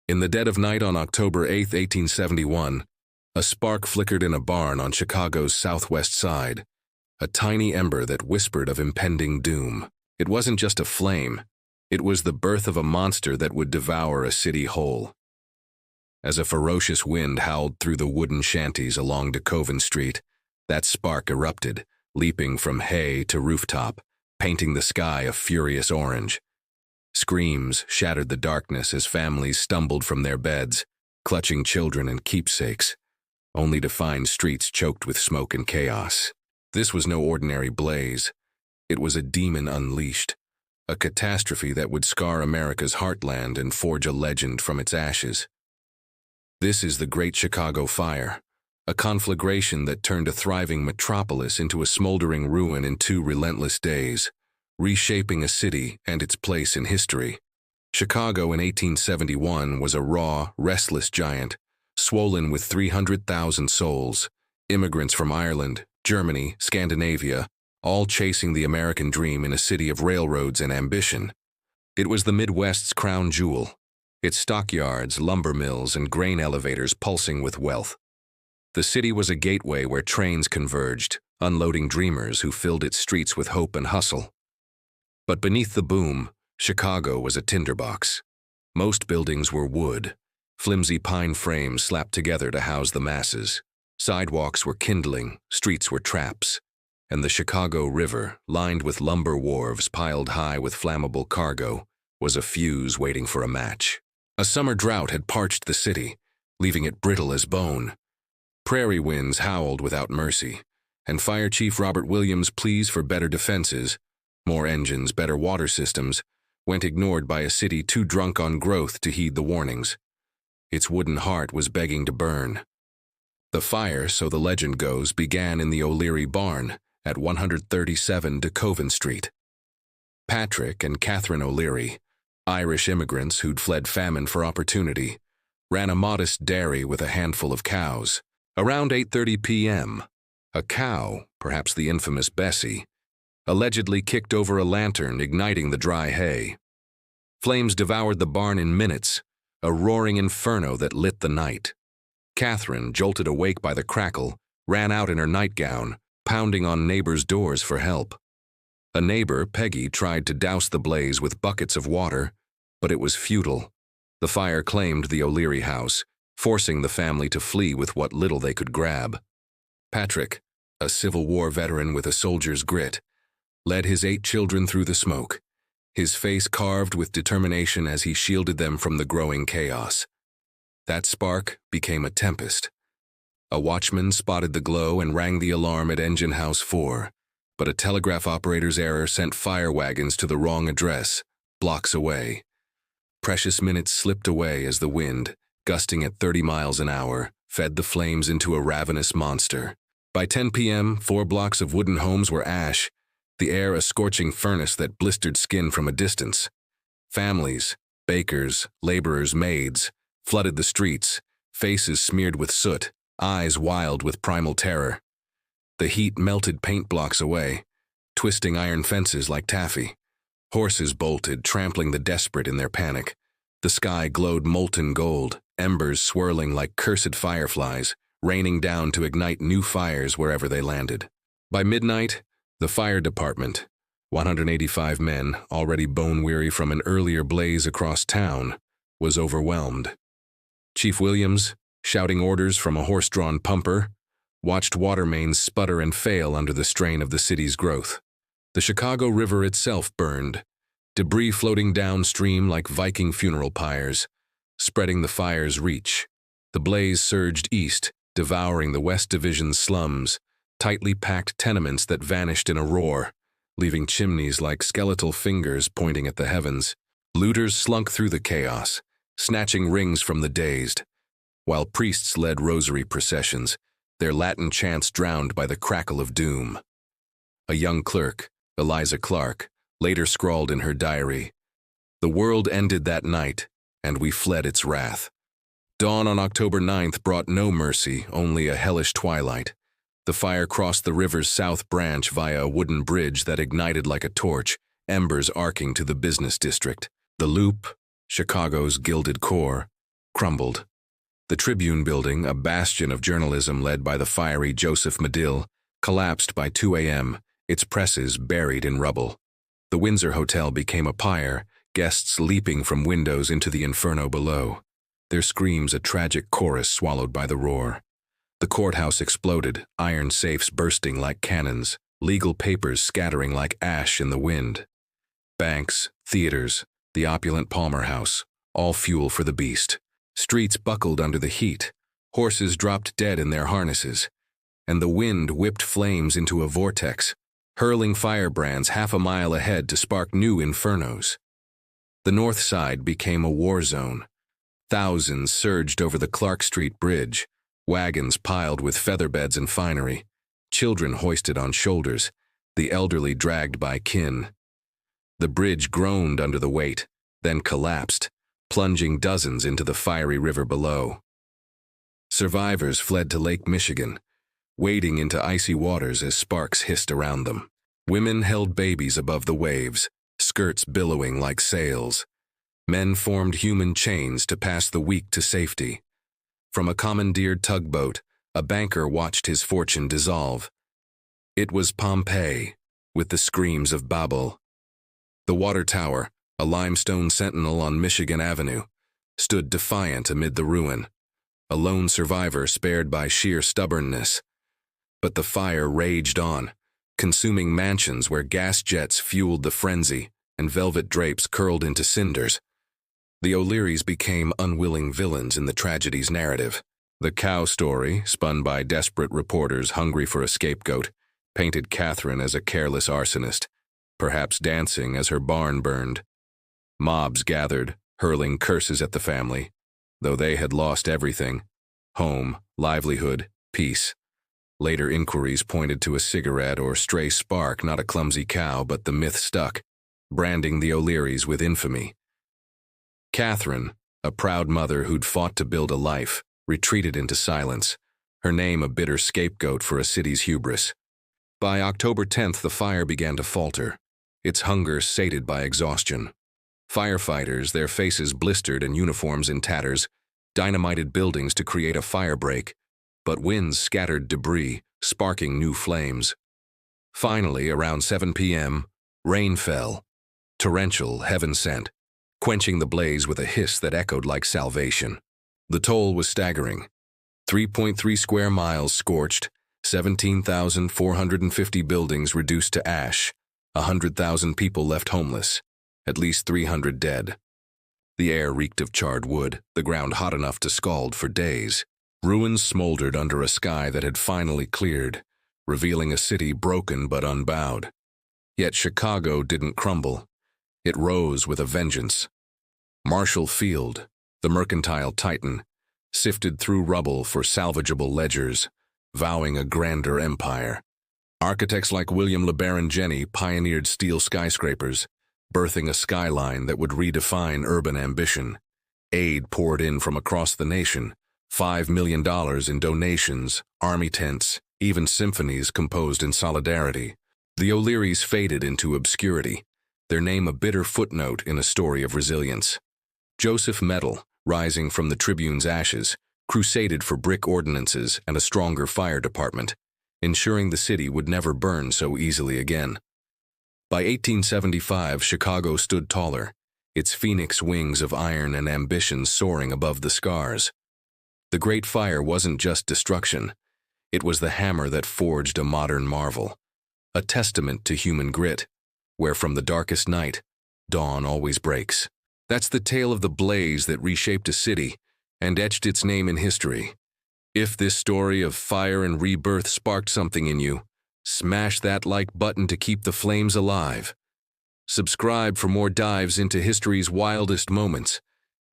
In the dead of night on October 8, 1871, a spark flickered in a barn on Chicago's southwest side, a tiny ember that whispered of impending doom. It wasn't just a flame, it was the birth of a monster that would devour a city whole. As a ferocious wind howled through the wooden shanties along DeKoven Street, that spark erupted, leaping from hay to rooftop, painting the sky a furious orange. Screams shattered the darkness as families stumbled from their beds, clutching children and keepsakes, only to find streets choked with smoke and chaos. This was no ordinary blaze. It was a demon unleashed, a catastrophe that would scar America's heartland and forge a legend from its ashes. This is the Great Chicago Fire, a conflagration that turned a thriving metropolis into a smoldering ruin in 2 relentless days, reshaping a city and its place in history. Chicago in 1871 was a raw, restless giant, swollen with 300,000 souls, immigrants from Ireland, Germany, Scandinavia, all chasing the American dream in a city of railroads and ambition. It was the Midwest's crown jewel, its stockyards, lumber mills, and grain elevators pulsing with wealth. The city was a gateway where trains converged, unloading dreamers who filled its streets with hope and hustle. But beneath the boom, Chicago was a tinderbox. Most buildings were wood, flimsy pine frames slapped together to house the masses. Sidewalks were kindling, streets were traps, and the Chicago River, lined with lumber wharves piled high with flammable cargo, was a fuse waiting for a match. A summer drought had parched the city, leaving it brittle as bone. Prairie winds howled without mercy, and Fire Chief Robert Williams' pleas for better defenses, more engines, better water systems, went ignored by a city too drunk on growth to heed the warnings. Its wooden heart was begging to burn. The fire, so the legend goes, began in the O'Leary barn at 137 DeKoven Street. Patrick and Catherine O'Leary, Irish immigrants who'd fled famine for opportunity, ran a modest dairy with a handful of cows. Around 8:30 p.m., a cow, perhaps the infamous Bessie, allegedly kicked over a lantern, igniting the dry hay. Flames devoured the barn in minutes, a roaring inferno that lit the night. Catherine, jolted awake by the crackle, ran out in her nightgown, pounding on neighbors' doors for help. A neighbor, Peggy, tried to douse the blaze with buckets of water, but it was futile. The fire claimed the O'Leary house, forcing the family to flee with what little they could grab. Patrick, a Civil War veteran with a soldier's grit, led his 8 children through the smoke, his face carved with determination as he shielded them from the growing chaos. That spark became a tempest. A watchman spotted the glow and rang the alarm at Engine House 4, but a telegraph operator's error sent fire wagons to the wrong address, blocks away. Precious minutes slipped away as the wind, gusting at 30 miles an hour, fed the flames into a ravenous monster. By 10 p.m., 4 blocks of wooden homes were ash, the air a scorching furnace that blistered skin from a distance. Families, bakers, laborers, maids, flooded the streets, faces smeared with soot, eyes wild with primal terror. The heat melted paint blocks away, twisting iron fences like taffy. Horses bolted, trampling the desperate in their panic. The sky glowed molten gold, embers swirling like cursed fireflies, raining down to ignite new fires wherever they landed. By midnight, the fire department, 185 men, already bone-weary from an earlier blaze across town, was overwhelmed. Chief Williams, shouting orders from a horse-drawn pumper, watched water mains sputter and fail under the strain of the city's growth. The Chicago River itself burned, debris floating downstream like Viking funeral pyres, spreading the fire's reach. The blaze surged east, devouring the West Division's slums, tightly packed tenements that vanished in a roar, leaving chimneys like skeletal fingers pointing at the heavens. Looters slunk through the chaos, snatching rings from the dazed, while priests led rosary processions, their Latin chants drowned by the crackle of doom. A young clerk, Eliza Clark, later scrawled in her diary, "The world ended that night, and we fled its wrath." Dawn on October 9th brought no mercy, only a hellish twilight. The fire crossed the river's south branch via a wooden bridge that ignited like a torch, embers arcing to the business district. The Loop, Chicago's gilded core, crumbled. The Tribune building, a bastion of journalism led by the fiery Joseph Medill, collapsed by 2 a.m., its presses buried in rubble. The Windsor Hotel became a pyre, guests leaping from windows into the inferno below, their screams a tragic chorus swallowed by the roar. The courthouse exploded, iron safes bursting like cannons, legal papers scattering like ash in the wind. Banks, theaters, the opulent Palmer House, all fuel for the beast. Streets buckled under the heat, horses dropped dead in their harnesses, and the wind whipped flames into a vortex, hurling firebrands half a mile ahead to spark new infernos. The north side became a war zone. Thousands surged over the Clark Street Bridge, wagons piled with featherbeds and finery, children hoisted on shoulders, the elderly dragged by kin. The bridge groaned under the weight, then collapsed, plunging dozens into the fiery river below. Survivors fled to Lake Michigan, wading into icy waters as sparks hissed around them. Women held babies above the waves, skirts billowing like sails. Men formed human chains to pass the weak to safety. From a commandeered tugboat, a banker watched his fortune dissolve. It was Pompeii, with the screams of Babel. The water tower, a limestone sentinel on Michigan Avenue, stood defiant amid the ruin, a lone survivor spared by sheer stubbornness. But the fire raged on, consuming mansions where gas jets fueled the frenzy and velvet drapes curled into cinders. The O'Learys became unwilling villains in the tragedy's narrative. The cow story, spun by desperate reporters hungry for a scapegoat, painted Catherine as a careless arsonist, perhaps dancing as her barn burned. Mobs gathered, hurling curses at the family, though they had lost everything: home, livelihood, peace. Later inquiries pointed to a cigarette or stray spark, not a clumsy cow, but the myth stuck, branding the O'Learys with infamy. Catherine, a proud mother who'd fought to build a life, retreated into silence, her name a bitter scapegoat for a city's hubris. By October 10th, the fire began to falter, its hunger sated by exhaustion. Firefighters, their faces blistered and uniforms in tatters, dynamited buildings to create a firebreak, but winds scattered debris, sparking new flames. Finally, around 7 p.m., rain fell, torrential, heaven-sent, quenching the blaze with a hiss that echoed like salvation. The toll was staggering. 3.3 square miles scorched, 17,450 buildings reduced to ash, 100,000 people left homeless, at least 300 dead. The air reeked of charred wood, the ground hot enough to scald for days. Ruins smoldered under a sky that had finally cleared, revealing a city broken but unbowed. Yet Chicago didn't crumble. It rose with a vengeance. Marshall Field, the mercantile titan, sifted through rubble for salvageable ledgers, vowing a grander empire. Architects like William LeBaron Jenney pioneered steel skyscrapers, birthing a skyline that would redefine urban ambition. Aid poured in from across the nation, $5 million in donations, army tents, even symphonies composed in solidarity. The O'Learys faded into obscurity, their name a bitter footnote in a story of resilience. Joseph Medill, rising from the Tribune's ashes, crusaded for brick ordinances and a stronger fire department, ensuring the city would never burn so easily again. By 1875, Chicago stood taller, its phoenix wings of iron and ambition soaring above the scars. The Great Fire wasn't just destruction. It was the hammer that forged a modern marvel, a testament to human grit, where from the darkest night, dawn always breaks. That's the tale of the blaze that reshaped a city and etched its name in history. If this story of fire and rebirth sparked something in you, smash that like button to keep the flames alive. Subscribe for more dives into history's wildest moments,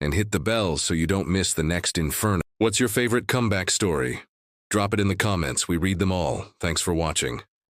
and hit the bell so you don't miss the next Inferno. What's your favorite comeback story? Drop it in the comments. We read them all. Thanks for watching.